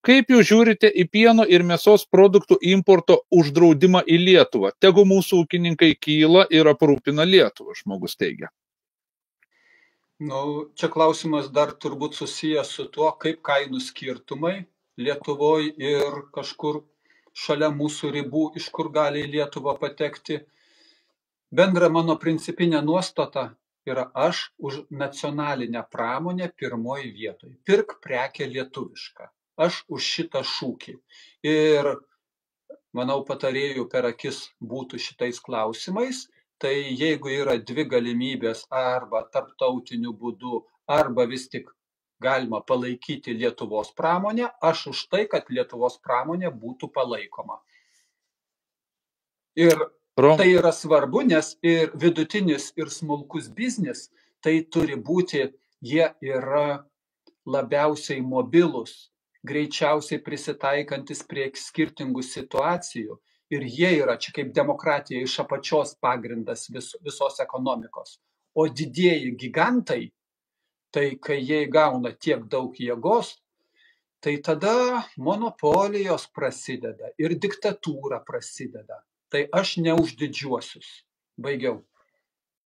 Kaip jūs žiūrite į pieno ir mėsos produktų importo uždraudimą į Lietuvą? Tegu mūsų ūkininkai kyla ir aprūpina Lietuvą, žmogus teigia. Čia klausimas dar turbūt susijęs su tuo, kaip kainų skirtumai Lietuvoje ir kažkur šalia mūsų ribų, iš kur gali į Lietuvą patekti. Bendra mano principinė nuostata yra aš už nacionalinę pramonę pirmoji vietoje. Pirk prekę lietuvišką. Aš už šitą šūkį. Ir manau, patarėjų per akis būtų šitais klausimais. Tai jeigu yra dvi galimybės arba tarptautiniu būdu, arba vis tik galima palaikyti Lietuvos pramonę, aš už tai, kad Lietuvos pramonė būtų palaikoma. Ir tai yra svarbu, nes ir vidutinis, ir smulkus biznis, tai turi būti, jie yra labiausiai mobilus, greičiausiai prisitaikantis prie skirtingų situacijų. Ir jie yra čia kaip demokratija iš apačios pagrindas visos ekonomikos. O didieji gigantai, tai kai jie gauna tiek daug jėgos, tai tada monopolijos prasideda ir diktatūra prasideda. Tai aš ne už didžiuosius. Baigiau.